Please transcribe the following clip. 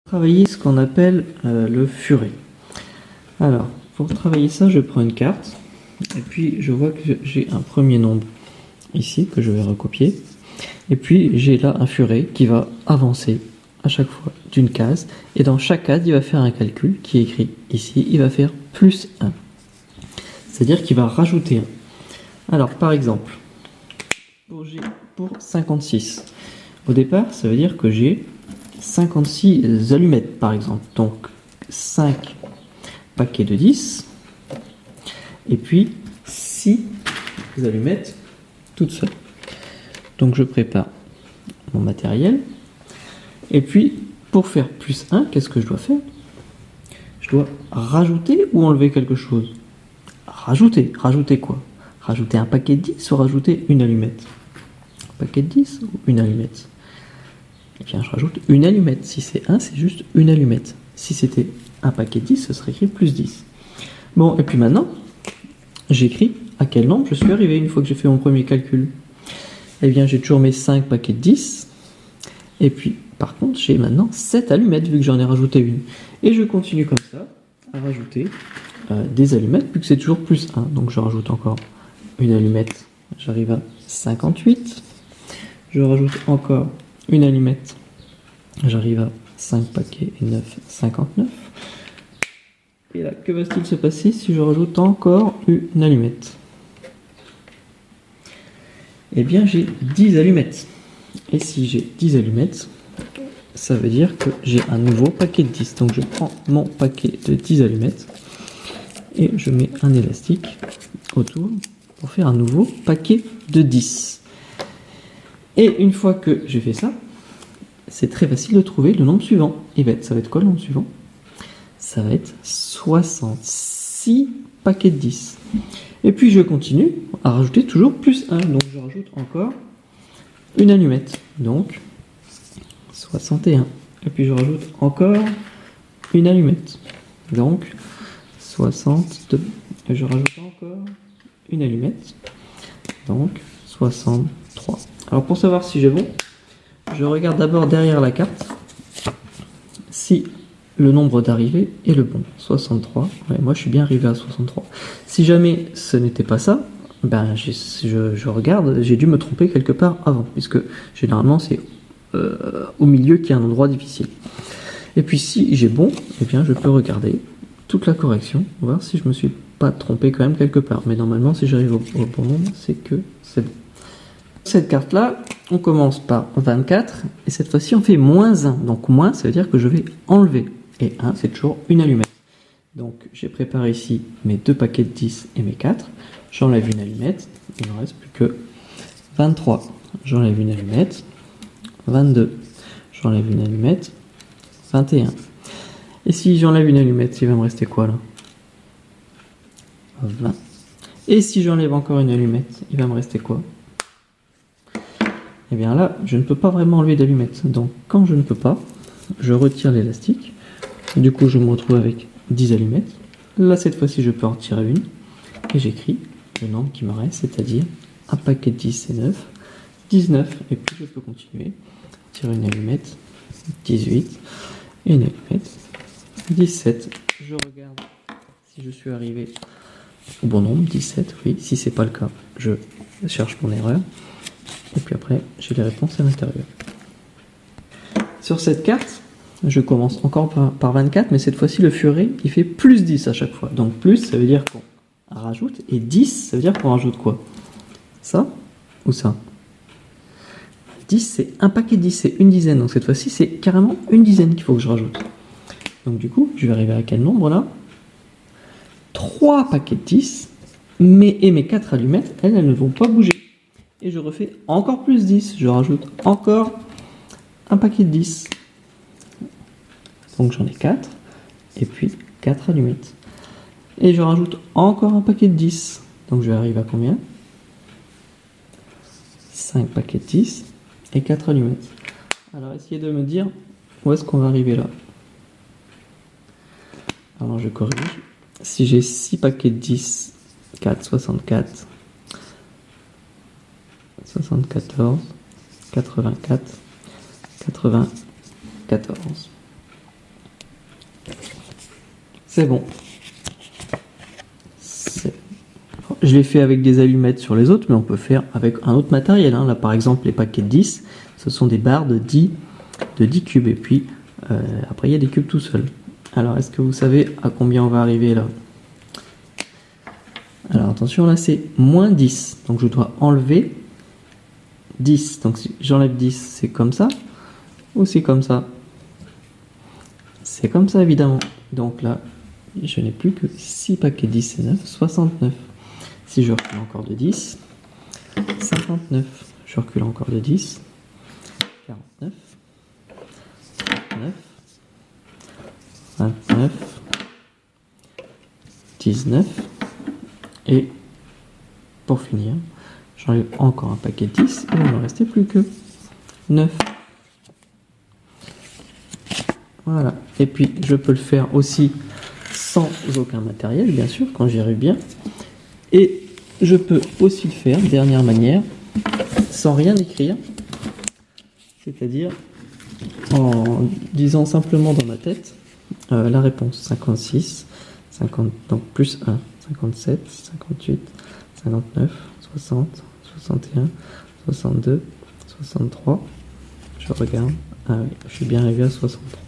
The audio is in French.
Travailler ce qu'on appelle le furet. Alors, pour travailler ça, je prends une carte et puis je vois que j'ai un premier nombre ici que je vais recopier. Et puis j'ai là un furet qui va avancer à chaque fois d'une case. Et dans chaque case, il va faire un calcul qui est écrit ici. Il va faire plus 1. C'est-à-dire qu'il va rajouter 1. Alors, par exemple, pour 56. Au départ, ça veut dire que j'ai 56 allumettes, par exemple. Donc, 5 paquets de 10. Et puis, 6 allumettes toutes seules. Donc, je prépare mon matériel. Et puis, pour faire plus 1, qu'est-ce que je dois faire? Je dois rajouter ou enlever quelque chose? Rajouter. Rajouter quoi? Rajouter un paquet de 10 ou rajouter une allumette? Un paquet de 10 ou une allumette? Eh bien, je rajoute une allumette. Si c'est 1, c'est juste une allumette. Si c'était un paquet de 10, ce serait écrit plus 10. Bon, et puis maintenant, j'écris à quel nombre je suis arrivé une fois que j'ai fait mon premier calcul. Eh bien, j'ai toujours mes 5 paquets de 10. Et puis, par contre, j'ai maintenant 7 allumettes, vu que j'en ai rajouté une. Et je continue comme ça, à rajouter des allumettes, vu que c'est toujours plus 1. Donc, je rajoute encore une allumette. J'arrive à 58. Je rajoute encore une allumette, j'arrive à 5 paquets et 9, 59. Et là, que va-t-il se passer si je rajoute encore une allumette? Eh bien, j'ai 10 allumettes. Et si j'ai 10 allumettes, ça veut dire que j'ai un nouveau paquet de 10. Donc, je prends mon paquet de 10 allumettes et je mets un élastique autour pour faire un nouveau paquet de 10. Et une fois que j'ai fait ça, c'est très facile de trouver le nombre suivant. Et bien, ça va être quoi le nombre suivant? Ça va être 66 paquets de 10. Et puis je continue à rajouter toujours plus 1. Donc je rajoute encore une allumette. Donc 61. Et puis je rajoute encore une allumette. Donc 62. Et je rajoute encore une allumette. Donc 63. Alors pour savoir si j'ai bon, je regarde d'abord derrière la carte si le nombre d'arrivée est le bon. 63. Ouais, moi je suis bien arrivé à 63. Si jamais ce n'était pas ça, ben je regarde, j'ai dû me tromper quelque part avant, puisque généralement c'est au milieu qu'il y a un endroit difficile. Et puis si j'ai bon, eh bien je peux regarder toute la correction, voir si je me suis pas trompé quand même quelque part. Mais normalement si j'arrive au bon nombre, c'est que c'est bon. Cette carte-là, on commence par 24, et cette fois-ci on fait moins 1. Donc moins, ça veut dire que je vais enlever. Et 1, c'est toujours une allumette. Donc j'ai préparé ici mes 2 paquets de 10 et mes 4. J'enlève une allumette, il ne me reste plus que 23. J'enlève une allumette, 22. J'enlève une allumette, 21. Et si j'enlève une allumette, il va me rester quoi là? 20. Et si j'enlève encore une allumette, il va me rester quoi? Et bien là, je ne peux pas vraiment enlever d'allumettes. Donc quand je ne peux pas, je retire l'élastique. Du coup, je me retrouve avec 10 allumettes. Là, cette fois-ci, je peux en retirer une. Et j'écris le nombre qui me reste, c'est-à-dire un paquet de 10, c'est 9. 19. Et puis, je peux continuer. Tirer une allumette. 18. Et une allumette. 17. Je regarde si je suis arrivé au bon nombre. 17, oui. Si c'est pas le cas, je cherche mon erreur. Et puis après, j'ai les réponses à l'intérieur. Sur cette carte, je commence encore par 24, mais cette fois-ci, le furet, il fait plus 10 à chaque fois. Donc plus, ça veut dire qu'on rajoute, et 10, ça veut dire qu'on rajoute quoi? Ça ou ça? 10, c'est un paquet de 10, c'est une dizaine. Donc cette fois-ci, c'est carrément une dizaine qu'il faut que je rajoute. Donc du coup, je vais arriver à quel nombre là? 3 paquets de 10, et mes 4 allumettes, elles ne vont pas bouger. Et je refais encore plus 10. Je rajoute encore un paquet de 10. Donc j'en ai 4. Et puis 4 allumettes. Et je rajoute encore un paquet de 10. Donc je vais arriver à combien? 5 paquets de 10 et 4 allumettes. Alors essayez de me dire où est-ce qu'on va arriver là. Alors je corrige. Si j'ai 6 paquets de 10, 4, 64. 74, 84, 94. C'est bon. Je l'ai fait avec des allumettes sur les autres, mais on peut faire avec un autre matériel. Hein. Là, par exemple, les paquets de 10, ce sont des barres de 10 cubes. Et puis, après, il y a des cubes tout seuls. Alors, est-ce que vous savez à combien on va arriver là? Alors, attention, là, c'est moins 10. Donc, je dois enlever 10. Donc, si j'enlève 10, c'est comme ça ou c'est comme ça? C'est comme ça, évidemment. Donc là, je n'ai plus que 6 paquets de 10, c'est 9, 69. Si je recule encore de 10, 59. Je recule encore de 10, 49, 39, 29, 19. Et pour finir, j'enlève encore un paquet de 10 et il ne me restait plus que 9. Voilà. Et puis, je peux le faire aussi sans aucun matériel, bien sûr, quand j'y arrive bien. Et je peux aussi le faire, dernière manière, sans rien écrire. C'est-à-dire en disant simplement dans ma tête la réponse. 56, 50, donc plus 1, 57, 58, 59, 60, 61, 62, 63. Je regarde. Ah oui, je suis bien arrivé à 63.